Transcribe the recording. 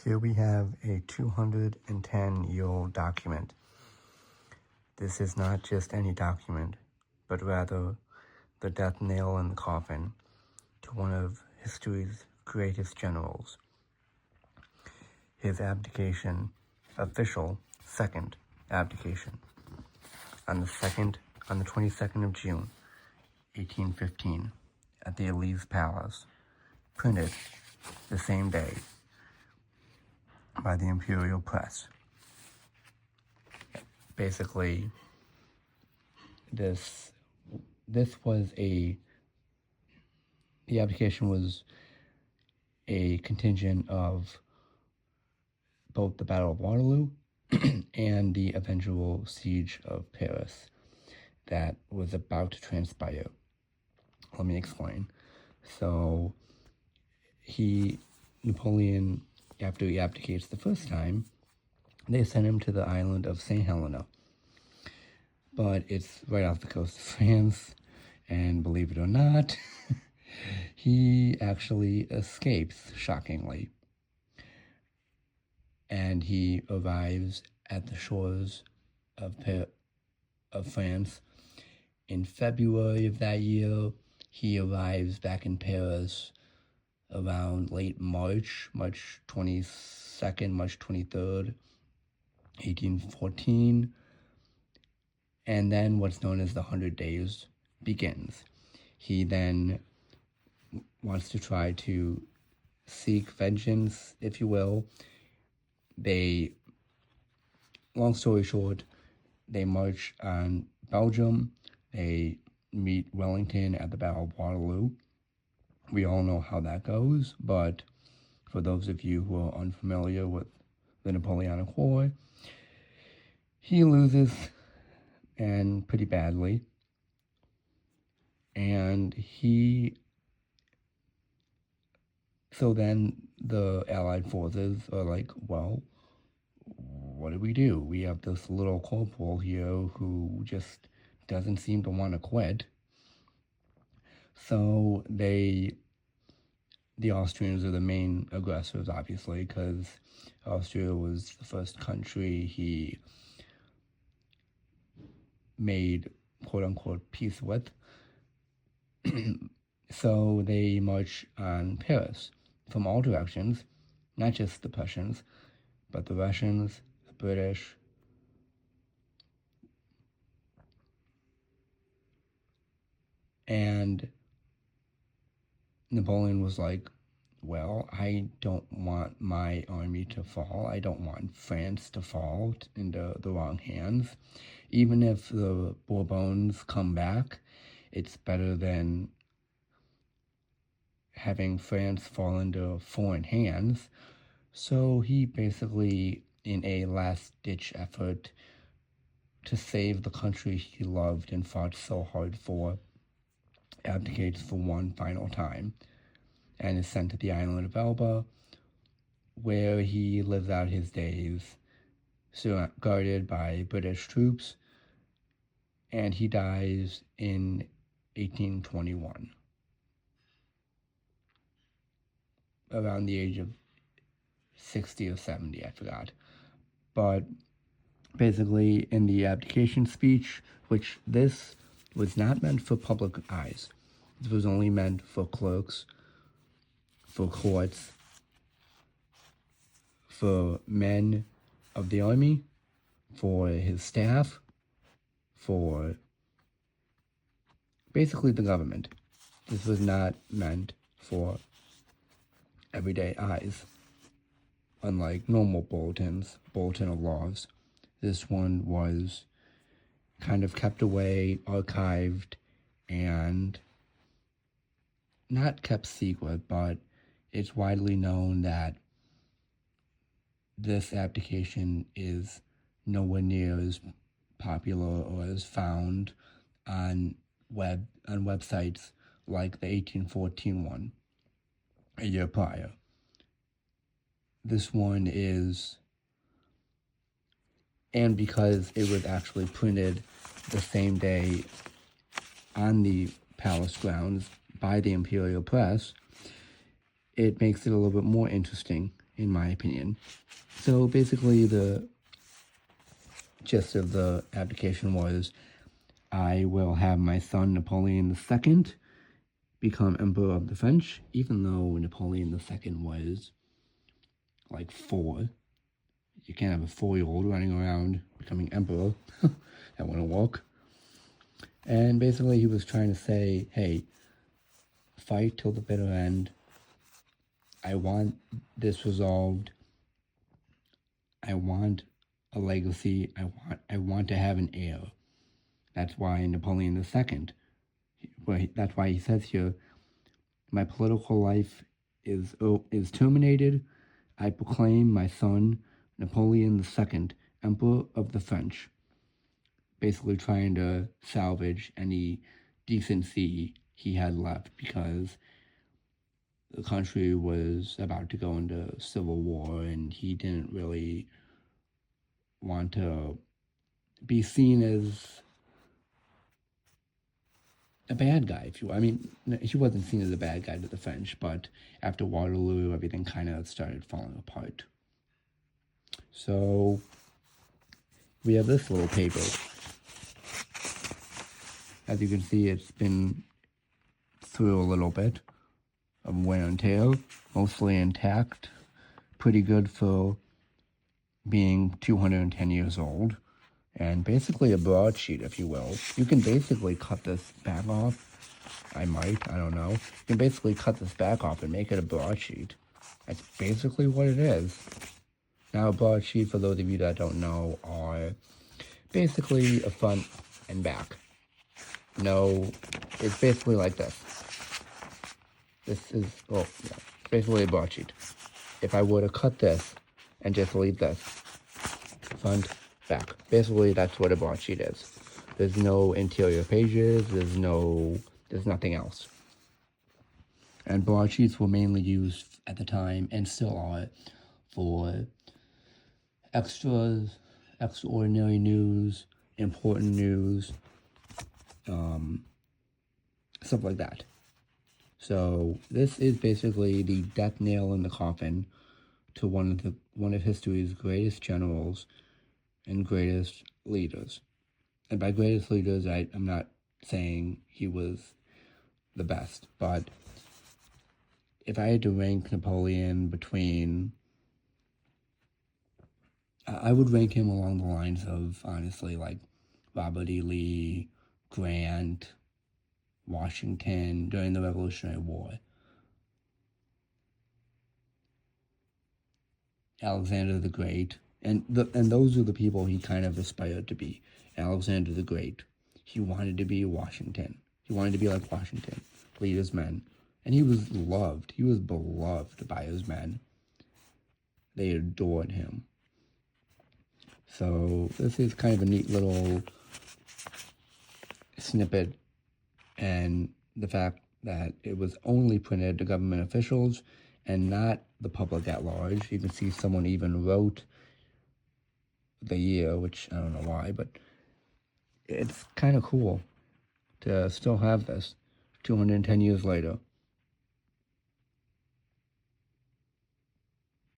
Here we have a 210-year-old document. This is not just any document, but rather the death nail in the coffin to one of history's greatest generals. His abdication, official second abdication, on the 22nd of June, 1815, at the Elysee Palace, printed the same day by the imperial press. Basically, the abdication was a contingent of both the Battle of Waterloo and the eventual siege of Paris that was about to transpire. Let me explain. So, Napoleon, after he abdicates the first time, they sent him to the island of St. Helena. But it's right off the coast of France, and believe it or not, he actually escapes, shockingly. And he arrives at the shores of France in February of that year. He arrives back in Paris around late March 22nd, March 23rd, 1814. And then what's known as the 100 Days begins. He then wants to try to seek vengeance, if you will. Long story short, they march on Belgium. They meet Wellington at the Battle of Waterloo. We all know how that goes, but for those of you who are unfamiliar with the Napoleonic War, he loses, and pretty badly. So then the Allied forces are like, well, what do? We have this little corporal here who just doesn't seem to want to quit. So the Austrians are the main aggressors, obviously, because Austria was the first country he made quote-unquote peace with. So they march on Paris from all directions, not just the Prussians, but the Russians, the British, and Napoleon was like, well, I don't want my army to fall. I don't want France to fall into the wrong hands. Even if the Bourbons come back, it's better than having France fall into foreign hands. So he basically, in a last-ditch effort to save the country he loved and fought so hard for, abdicates for one final time and is sent to the island of Elba, where he lives out his days guarded by British troops, and he dies in 1821, around the age of 60 or 70, I forgot. But basically, in the abdication speech, which this was not meant for public eyes, this was only meant for clerks, for courts, for men of the army, for his staff, for basically the government. This was not meant for everyday eyes. Unlike normal bulletin of laws, this one was kind of kept away, archived, and not kept secret, but it's widely known that this abdication is nowhere near as popular or as found on websites like the 1814 one, a year prior. This one is, and because it was actually printed the same day on the palace grounds by the imperial press, it makes it a little bit more interesting in my opinion. So basically the gist of the abdication was, I will have my son Napoleon II become Emperor of the French, even though Napoleon II was like 4. You can't have a 4-year-old running around becoming emperor. That wouldn't work. And basically he was trying to say, hey, fight till the bitter end. I want this resolved. I want a legacy. I want to have an heir. That's why Napoleon II, that's why he says here, my political life is terminated. I proclaim my son Napoleon II, Emperor of the French. Basically trying to salvage any decency he had left, because the country was about to go into civil war and he didn't really want to be seen as a bad guy, if you will. I mean, he wasn't seen as a bad guy to the French, but after Waterloo, everything kind of started falling apart. So we have this little paper. As you can see, it's been through a little bit of wear and tear, mostly intact, pretty good for being 210 years old, and basically a broadsheet, if you will. You can basically cut this back off. I don't know. You can basically cut this back off and make it a broadsheet. That's basically what it is. Now, a broadsheet, for those of you that don't know, are basically a front and back. No, it's basically like this. This is, basically a broadsheet. If I were to cut this and just leave this, front, back. Basically, that's what a broadsheet is. There's no interior pages, there's nothing else. And broadsheets were mainly used at the time, and still are, for extras, extraordinary news, important news, stuff like that. So this is basically the death nail in the coffin to one of history's greatest generals and greatest leaders. And by greatest leaders, I'm not saying he was the best, but if I had to rank Napoleon between, I would rank him along the lines of, honestly, like Robert E. Lee, Grant, Washington during the Revolutionary War, Alexander the Great, and those are the people he kind of aspired to be. Alexander the Great, he wanted to be Washington. He wanted to be like Washington, lead his men, and he was loved. He was beloved by his men. They adored him. So this is kind of a neat little snippet, and the fact that it was only printed to government officials and not the public at large. You can see someone even wrote the year, which I don't know why, but it's kind of cool to still have this 210 years later.